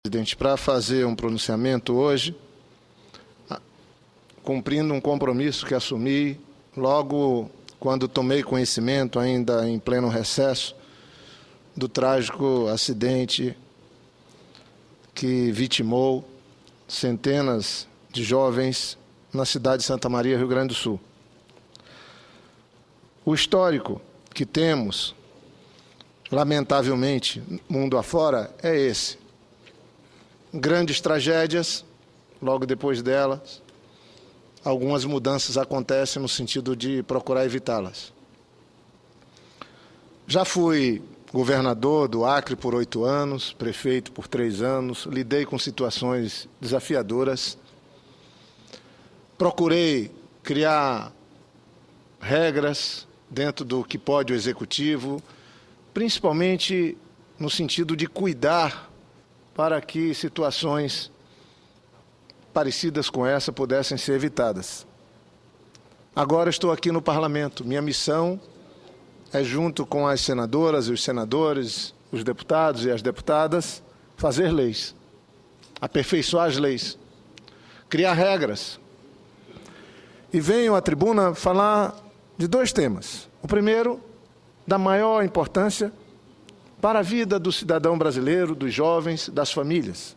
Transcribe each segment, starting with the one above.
Presidente, para fazer um pronunciamento hoje, cumprindo um compromisso que assumi logo quando tomei conhecimento, ainda em pleno recesso, do trágico acidente que vitimou centenas de jovens na cidade de Santa Maria, Rio Grande do Sul. O histórico que temos, lamentavelmente, mundo afora, é esse. Grandes tragédias, logo depois delas, algumas mudanças acontecem no sentido de procurar evitá-las. Já fui governador do Acre por 8 anos, prefeito por 3 anos, lidei com situações desafiadoras, procurei criar regras dentro do que pode o Executivo, principalmente no sentido de cuidar para que situações parecidas com essa pudessem ser evitadas. Agora estou aqui no Parlamento. Minha missão é, junto com as senadoras e os senadores, os deputados e as deputadas, fazer leis, aperfeiçoar as leis, criar regras. E venho à tribuna falar de 2 temas. O primeiro, da maior importância para a vida do cidadão brasileiro, dos jovens, das famílias,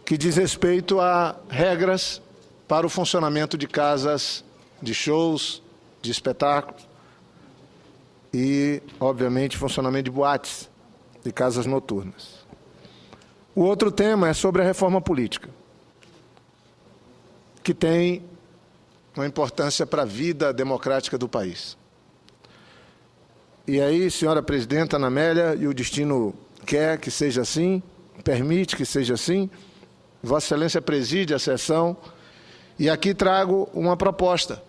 que diz respeito a regras para o funcionamento de casas, de shows, de espetáculos e, obviamente, funcionamento de boates, de casas noturnas. O outro tema é sobre a reforma política, que tem uma importância para a vida democrática do país. E aí, senhora presidenta Ana Amélia, e o destino quer que seja assim, permite que seja assim, Vossa Excelência preside a sessão, e aqui trago uma proposta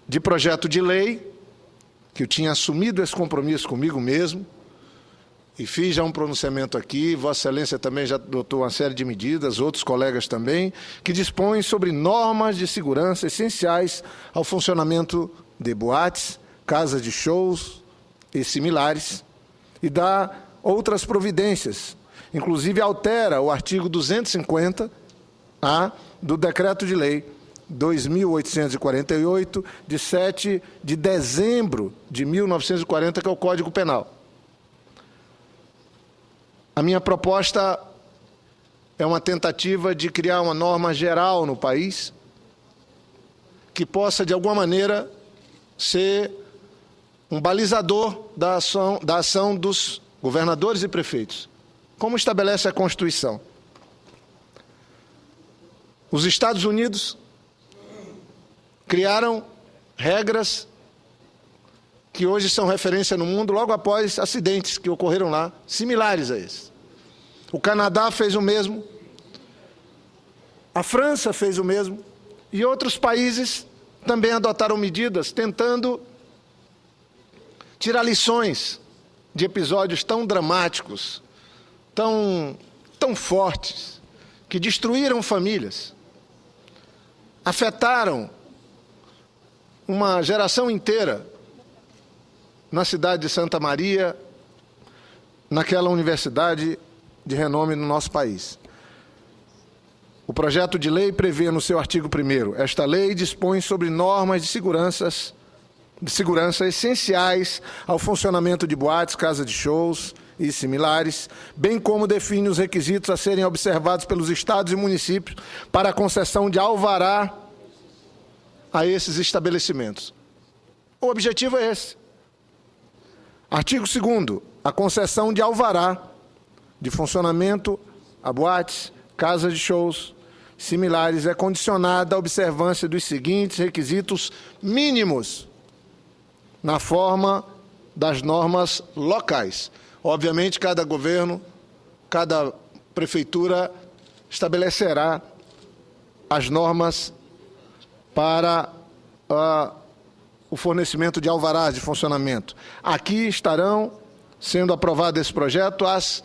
de projeto de lei, que eu tinha assumido esse compromisso comigo mesmo, e fiz já um pronunciamento aqui, Vossa Excelência também já adotou uma série de medidas, outros colegas também, que dispõem sobre normas de segurança essenciais ao funcionamento de boates, casas de shows e similares, e dá outras providências. Inclusive altera o artigo 250-A do Decreto de Lei 2.848, de 7 de dezembro de 1940, que é o Código Penal. A minha proposta é uma tentativa de criar uma norma geral no país que possa, de alguma maneira, ser um balizador da ação dos governadores e prefeitos, como estabelece a Constituição. Os Estados Unidos criaram regras que hoje são referência no mundo logo após acidentes que ocorreram lá, similares a esses. O Canadá fez o mesmo, a França fez o mesmo, e outros países também adotaram medidas tentando tirar lições de episódios tão dramáticos, tão fortes, que destruíram famílias, afetaram uma geração inteira na cidade de Santa Maria, naquela universidade de renome no nosso país. O projeto de lei prevê no seu artigo 1º, esta lei dispõe sobre normas de segurança essenciais ao funcionamento de boates, casas de shows e similares, bem como define os requisitos a serem observados pelos estados e municípios para a concessão de alvará a esses estabelecimentos. O objetivo é esse. Artigo 2º, a concessão de alvará de funcionamento a boates, casas de shows similares é condicionada à observância dos seguintes requisitos mínimos na forma das normas locais. Obviamente, cada governo, cada prefeitura estabelecerá as normas para o fornecimento de alvarás de funcionamento. Aqui estarão sendo aprovado esse projeto as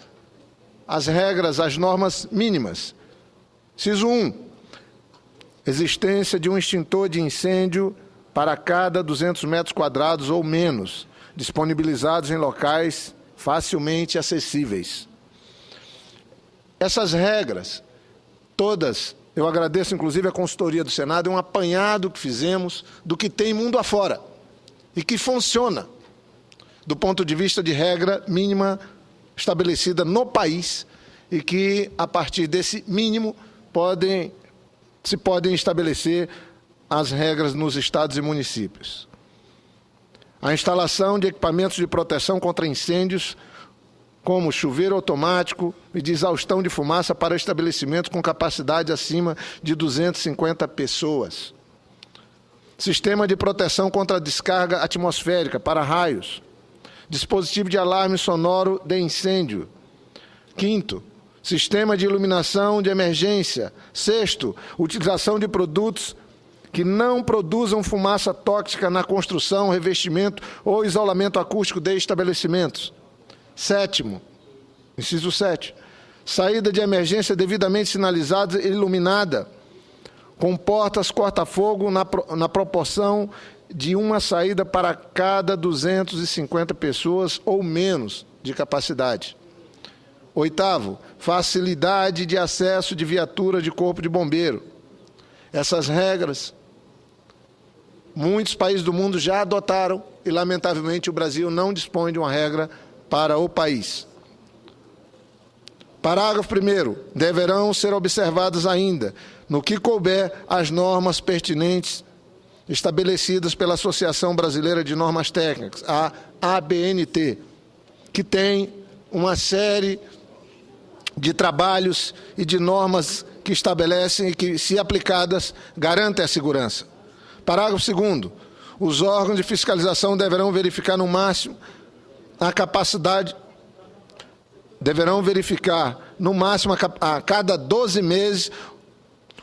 regras, as normas mínimas. Inciso 1. Existência de um extintor de incêndio para cada 200 metros quadrados ou menos, disponibilizados em locais facilmente acessíveis. Essas regras, todas, eu agradeço inclusive a consultoria do Senado, é um apanhado que fizemos do que tem mundo afora e que funciona do ponto de vista de regra mínima estabelecida no país e que, a partir desse mínimo, se podem estabelecer as regras nos estados e municípios. A instalação de equipamentos de proteção contra incêndios, como chuveiro automático e de exaustão de fumaça para estabelecimentos com capacidade acima de 250 pessoas. Sistema de proteção contra descarga atmosférica para raios. Dispositivo de alarme sonoro de incêndio. Quinto, sistema de iluminação de emergência. Sexto, utilização de produtos que não produzam fumaça tóxica na construção, revestimento ou isolamento acústico de estabelecimentos. Sétimo, inciso 7, saída de emergência devidamente sinalizada e iluminada, com portas corta-fogo na proporção de uma saída para cada 250 pessoas ou menos de capacidade. Oitavo, facilidade de acesso de viatura de corpo de bombeiro. Essas regras, muitos países do mundo já adotaram e, lamentavelmente, o Brasil não dispõe de uma regra para o país. Parágrafo 1º. Deverão ser observadas ainda, no que couber, as normas pertinentes estabelecidas pela Associação Brasileira de Normas Técnicas, a ABNT, que tem uma série de trabalhos e de normas que estabelecem e que, se aplicadas, garantem a segurança. Parágrafo 2º. Os órgãos de fiscalização deverão verificar no máximo a capacidade, a cada 12 meses,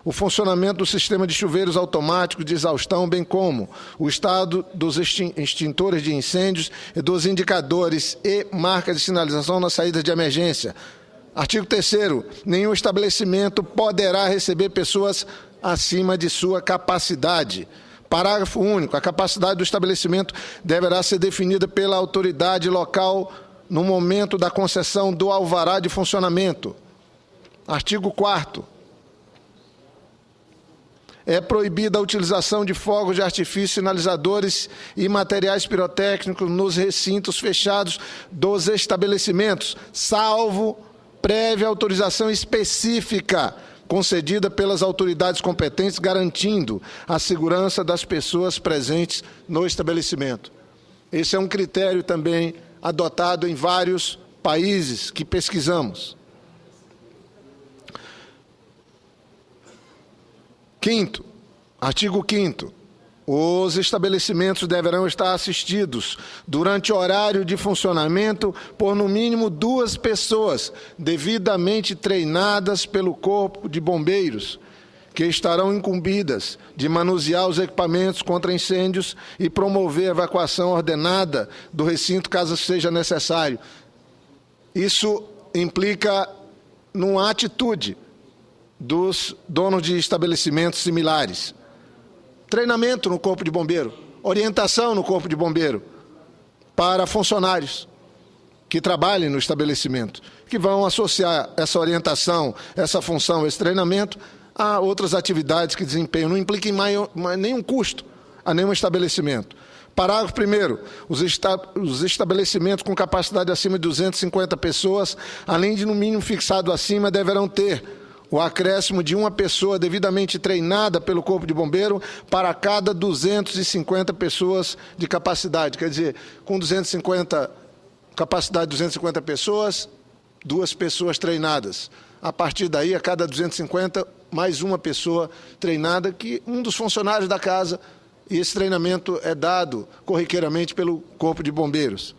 o funcionamento do sistema de chuveiros automáticos de exaustão, bem como o estado dos extintores de incêndios e dos indicadores e marcas de sinalização na saída de emergência. Artigo 3º. Nenhum estabelecimento poderá receber pessoas acima de sua capacidade. Parágrafo único. A capacidade do estabelecimento deverá ser definida pela autoridade local no momento da concessão do alvará de funcionamento. Artigo 4º. É proibida a utilização de fogos de artifício, sinalizadores e materiais pirotécnicos nos recintos fechados dos estabelecimentos, salvo prévia autorização específica concedida pelas autoridades competentes, garantindo a segurança das pessoas presentes no estabelecimento. Esse é um critério também adotado em vários países que pesquisamos. Quinto, artigo 5º. Os estabelecimentos deverão estar assistidos durante o horário de funcionamento por no mínimo 2 pessoas devidamente treinadas pelo Corpo de Bombeiros, que estarão incumbidas de manusear os equipamentos contra incêndios e promover a evacuação ordenada do recinto caso seja necessário. Isso implica numa atitude dos donos de estabelecimentos similares. Treinamento no Corpo de Bombeiro, orientação no Corpo de Bombeiro para funcionários que trabalhem no estabelecimento, que vão associar essa orientação, essa função, esse treinamento a outras atividades que desempenham. Não implica em nenhum custo a nenhum estabelecimento. Parágrafo 1º. Os estabelecimentos com capacidade acima de 250 pessoas, além de no mínimo fixado acima, deverão ter o acréscimo de uma pessoa devidamente treinada pelo Corpo de Bombeiro para cada 250 pessoas de capacidade. Quer dizer, com capacidade de 250 pessoas, 2 pessoas treinadas. A partir daí, a cada 250, mais uma pessoa treinada, que um dos funcionários da casa, e esse treinamento é dado corriqueiramente pelo Corpo de Bombeiros.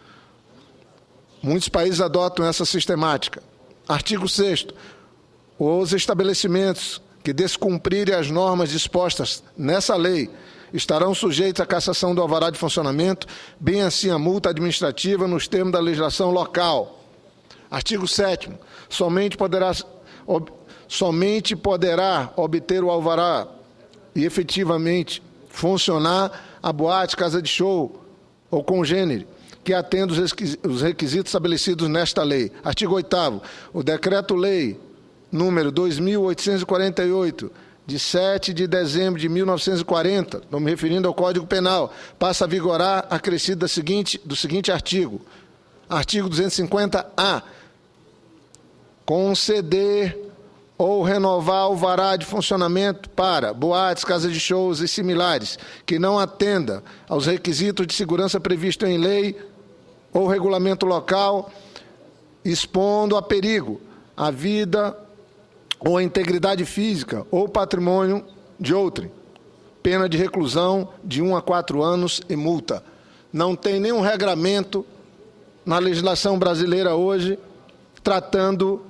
Muitos países adotam essa sistemática. Artigo 6º. Os estabelecimentos que descumprirem as normas dispostas nessa lei estarão sujeitos à cassação do alvará de funcionamento, bem assim a multa administrativa nos termos da legislação local. Artigo 7º. Somente poderá obter o alvará e efetivamente funcionar a boate, casa de show ou congênere, que atenda os requisitos estabelecidos nesta lei. Artigo 8º. O Decreto-Lei número 2.848, de 7 de dezembro de 1940, estou me referindo ao Código Penal, passa a vigorar acrescido do seguinte artigo. Artigo 250-A. Conceder ou renovar alvará de funcionamento para boates, casas de shows e similares que não atenda aos requisitos de segurança previstos em lei ou regulamento local, expondo a perigo a vida ou a integridade física ou patrimônio de outrem. Pena de reclusão de 1 a 4 anos e multa. Não tem nenhum regramento na legislação brasileira hoje tratando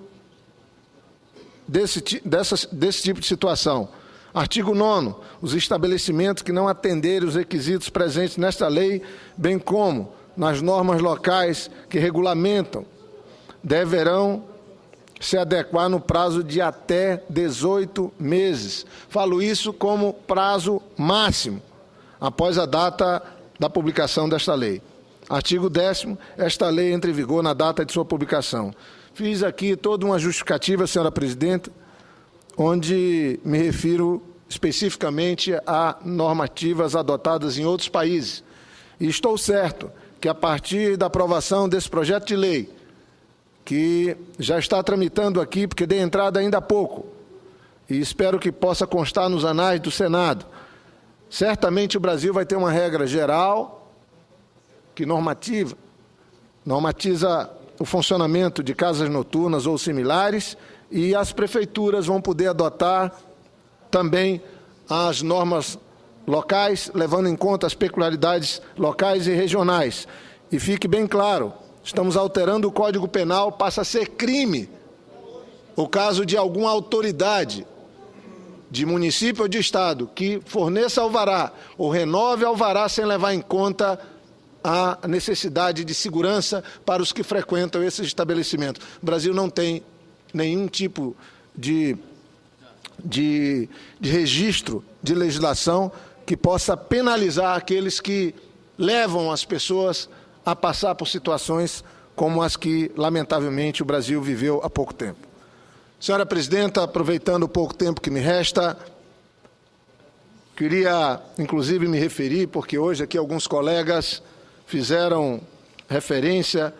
desse tipo de situação. Artigo 9º. Os estabelecimentos que não atenderem os requisitos presentes nesta lei, bem como nas normas locais que regulamentam, deverão se adequar no prazo de até 18 meses. Falo isso como prazo máximo, após a data da publicação desta lei. Artigo 10º. Esta lei entra em vigor na data de sua publicação. Fiz aqui toda uma justificativa, senhora presidenta, onde me refiro especificamente a normativas adotadas em outros países. E estou certo que, a partir da aprovação desse projeto de lei, que já está tramitando aqui, porque dei entrada ainda há pouco, e espero que possa constar nos anais do Senado, certamente o Brasil vai ter uma regra geral que normatiza o funcionamento de casas noturnas ou similares, e as prefeituras vão poder adotar também as normas locais, levando em conta as peculiaridades locais e regionais. E fique bem claro, estamos alterando o Código Penal, passa a ser crime o caso de alguma autoridade de município ou de estado que forneça alvará ou renove alvará sem levar em conta a necessidade de segurança para os que frequentam esses estabelecimentos. O Brasil não tem nenhum tipo de registro de legislação que possa penalizar aqueles que levam as pessoas a passar por situações como as que, lamentavelmente, o Brasil viveu há pouco tempo. Senhora presidenta, aproveitando o pouco tempo que me resta, queria, inclusive, me referir, porque hoje aqui alguns colegas fizeram referência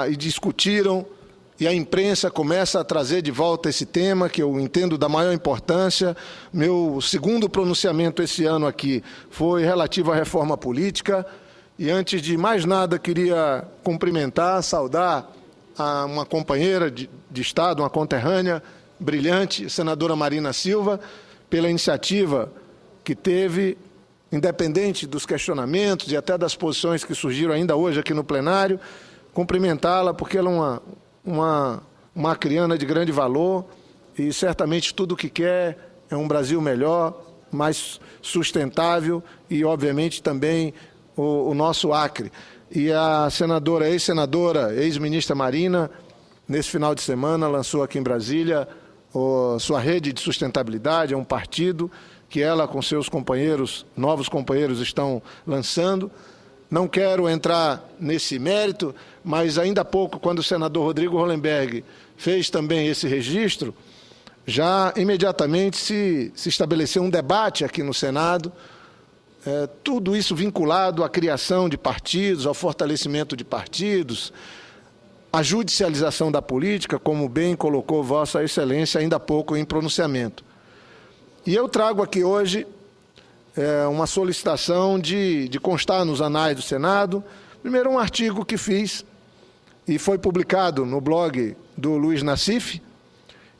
e discutiram, e a imprensa começa a trazer de volta esse tema, que eu entendo da maior importância. Meu segundo pronunciamento esse ano aqui foi relativo à reforma política, e antes de mais nada queria cumprimentar, saudar uma companheira de Estado, uma conterrânea brilhante, a senadora Marina Silva, pela iniciativa que teve, independente dos questionamentos e até das posições que surgiram ainda hoje aqui no plenário, cumprimentá-la porque ela é uma acriana de grande valor e certamente tudo o que quer é um Brasil melhor, mais sustentável e, obviamente, também o nosso Acre. E a senadora, ex-ministra Marina, nesse final de semana, lançou aqui em Brasília sua rede de sustentabilidade, é um partido que ela com seus companheiros, novos companheiros, estão lançando. Não quero entrar nesse mérito, mas ainda há pouco, quando o senador Rodrigo Hollenberg fez também esse registro, já imediatamente se estabeleceu um debate aqui no Senado, tudo isso vinculado à criação de partidos, ao fortalecimento de partidos, à judicialização da política, como bem colocou Vossa Excelência ainda há pouco em pronunciamento. E eu trago aqui hoje uma solicitação de constar nos anais do Senado, primeiro um artigo que fiz e foi publicado no blog do Luiz Nassif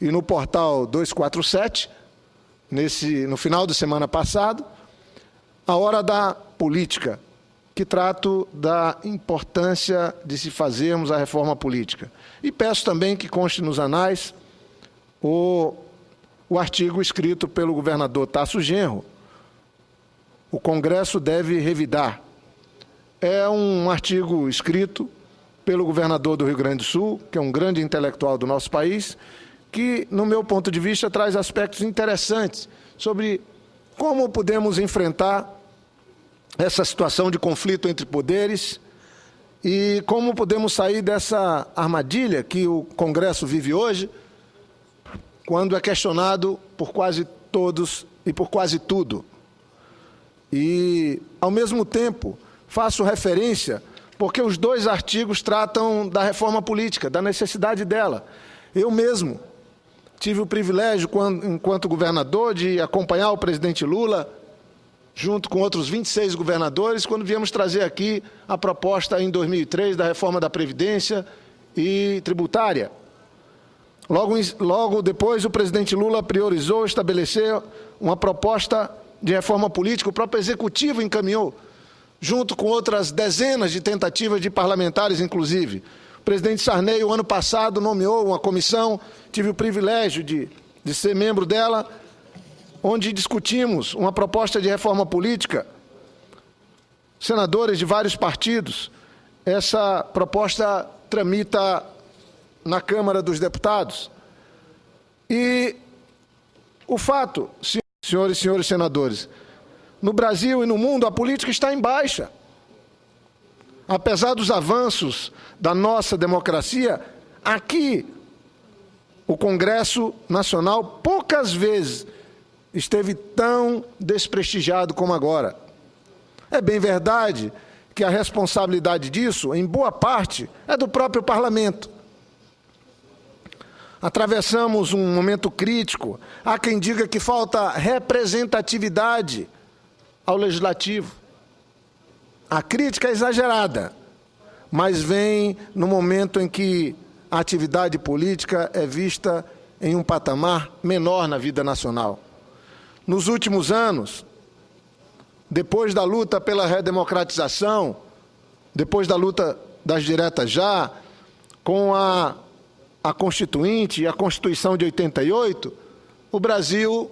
e no portal 247, no final de semana passado, A Hora da Política, que trato da importância de se fazermos a reforma política. E peço também que conste nos anais o artigo escrito pelo governador Tasso Genro, o Congresso deve revidar. É um artigo escrito pelo governador do Rio Grande do Sul, que é um grande intelectual do nosso país, que, no meu ponto de vista, traz aspectos interessantes sobre como podemos enfrentar essa situação de conflito entre poderes E como podemos sair dessa armadilha que o Congresso vive hoje, quando é questionado por quase todos e por quase tudo. E, ao mesmo tempo, faço referência porque os dois artigos tratam da reforma política, da necessidade dela. Eu mesmo tive o privilégio, enquanto governador, de acompanhar o presidente Lula, junto com outros 26 governadores, quando viemos trazer aqui a proposta em 2003 da reforma da Previdência e tributária. Logo depois, o presidente Lula priorizou estabelecer uma proposta de reforma política, o próprio Executivo encaminhou, junto com outras dezenas de tentativas de parlamentares, inclusive. O presidente Sarney, o ano passado, nomeou uma comissão, tive o privilégio de ser membro dela, onde discutimos uma proposta de reforma política, senadores de vários partidos. Essa proposta tramita na Câmara dos Deputados. E o fato, senhores e senhores senadores, no Brasil e no mundo a política está em baixa. Apesar dos avanços da nossa democracia, aqui o Congresso Nacional poucas vezes esteve tão desprestigiado como agora. É bem verdade que a responsabilidade disso, em boa parte, é do próprio Parlamento. Atravessamos um momento crítico. Há quem diga que falta representatividade ao Legislativo. A crítica é exagerada, mas vem no momento em que a atividade política é vista em um patamar menor na vida nacional. Nos últimos anos, depois da luta pela redemocratização, depois da luta das diretas já, com a Constituinte e a Constituição de 88, o Brasil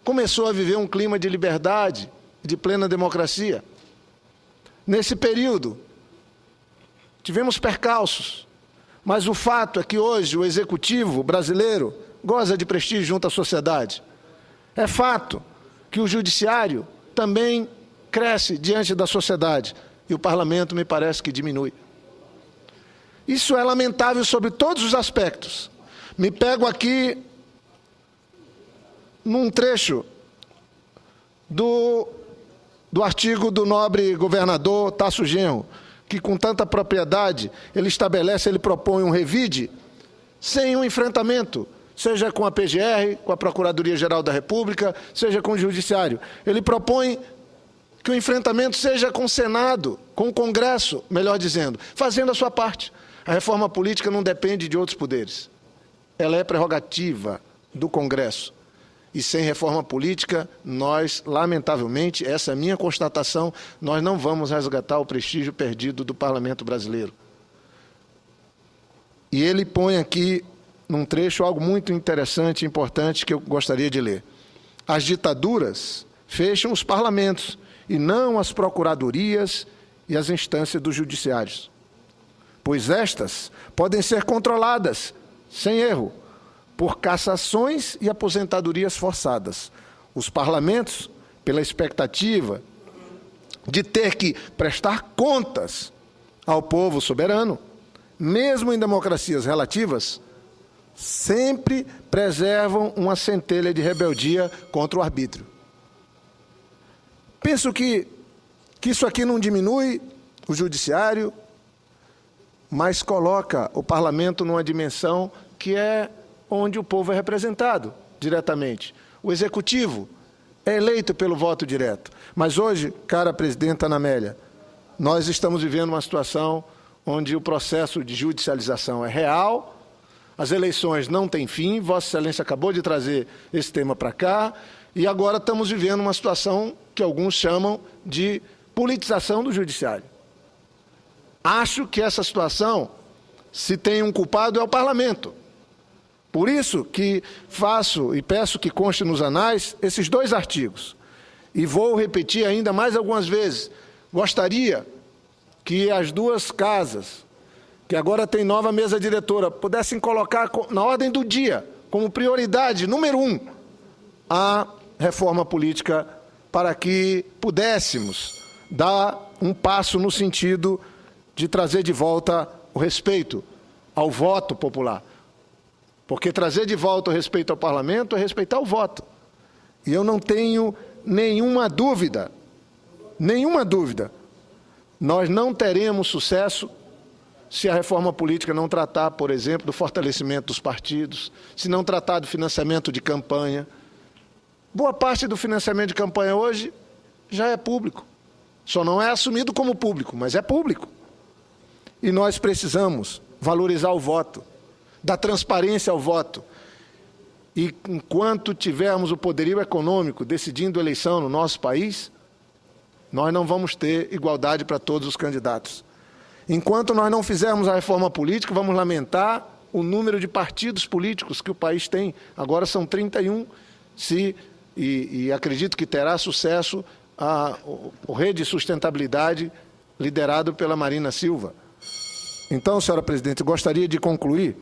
começou a viver um clima de liberdade, de plena democracia. Nesse período, tivemos percalços, mas o fato é que hoje o Executivo brasileiro goza de prestígio junto à sociedade. É fato que o Judiciário também cresce diante da sociedade e o Parlamento me parece que diminui. Isso é lamentável sobre todos os aspectos. Me pego aqui num trecho do artigo do nobre governador Tasso Genro, que com tanta propriedade ele propõe um revide sem um enfrentamento, seja com a PGR, com a Procuradoria-Geral da República, seja com o Judiciário. Ele propõe que o enfrentamento seja com o Senado, com o Congresso, melhor dizendo, fazendo a sua parte. A reforma política não depende de outros poderes. Ela é prerrogativa do Congresso. E sem reforma política, nós, lamentavelmente, essa é a minha constatação, nós não vamos resgatar o prestígio perdido do Parlamento brasileiro. E ele põe aqui, num trecho, algo muito interessante e importante que eu gostaria de ler. As ditaduras fecham os parlamentos e não as procuradorias e as instâncias dos judiciários, pois estas podem ser controladas, sem erro, por cassações e aposentadorias forçadas. Os parlamentos, pela expectativa de ter que prestar contas ao povo soberano, mesmo em democracias relativas, sempre preservam uma centelha de rebeldia contra o arbítrio. Penso que isso aqui não diminui o judiciário, mas coloca o parlamento numa dimensão que é onde o povo é representado diretamente. O executivo é eleito pelo voto direto. Mas hoje, cara presidenta Ana Amélia, nós estamos vivendo uma situação onde o processo de judicialização é real, as eleições não têm fim, Vossa Excelência acabou de trazer esse tema para cá, e agora estamos vivendo uma situação que alguns chamam de politização do judiciário. Acho que essa situação, se tem um culpado, é o parlamento. Por isso que faço e peço que conste nos anais esses dois artigos. E vou repetir ainda mais algumas vezes. Gostaria que as duas casas, que agora tem nova mesa diretora, pudessem colocar na ordem do dia, como prioridade número 1, a reforma política, para que pudéssemos dar um passo no sentido de trazer de volta o respeito ao voto popular. Porque trazer de volta o respeito ao parlamento é respeitar o voto. E eu não tenho nenhuma dúvida, nós não teremos sucesso se a reforma política não tratar, por exemplo, do fortalecimento dos partidos, se não tratar do financiamento de campanha. Boa parte do financiamento de campanha hoje já é público. Só não é assumido como público, mas é público. E nós precisamos valorizar o voto, dar transparência ao voto. E enquanto tivermos o poderio econômico decidindo a eleição no nosso país, nós não vamos ter igualdade para todos os candidatos. Enquanto nós não fizermos a reforma política, vamos lamentar o número de partidos políticos que o país tem. Agora são 31, e acredito que terá sucesso o Rede de Sustentabilidade, liderado pela Marina Silva. Então, senhora presidente, eu gostaria de concluir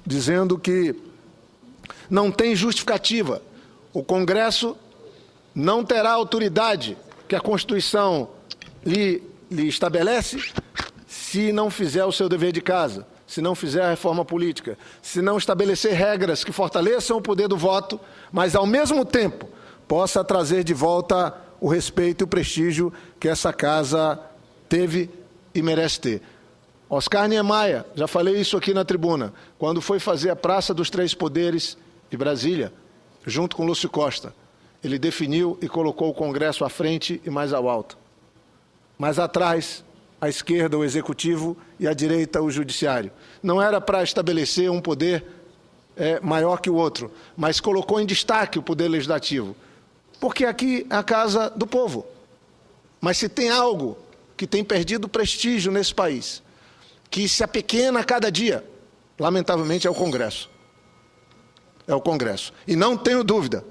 dizendo que não tem justificativa. O Congresso não terá autoridade que a Constituição lhe estabelece se não fizer o seu dever de casa, se não fizer a reforma política, se não estabelecer regras que fortaleçam o poder do voto, mas, ao mesmo tempo, possa trazer de volta o respeito e o prestígio que essa casa teve e merece ter. Oscar Niemeyer, já falei isso aqui na tribuna, quando foi fazer a Praça dos Três Poderes de Brasília, junto com Lúcio Costa, ele definiu e colocou o Congresso à frente e mais ao alto. Mas atrás, à esquerda, o Executivo, e à direita, o Judiciário. Não era para estabelecer um poder maior que o outro, mas colocou em destaque o Poder Legislativo. Porque aqui é a casa do povo. Mas se tem algo que tem perdido prestígio nesse país, que se apequena a cada dia, lamentavelmente, é o Congresso. É o Congresso. E não tenho dúvida,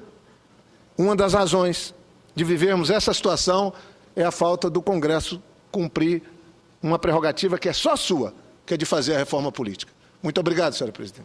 uma das razões de vivermos essa situação é a falta do Congresso cumprir uma prerrogativa que é só sua, que é de fazer a reforma política. Muito obrigado, senhora presidente.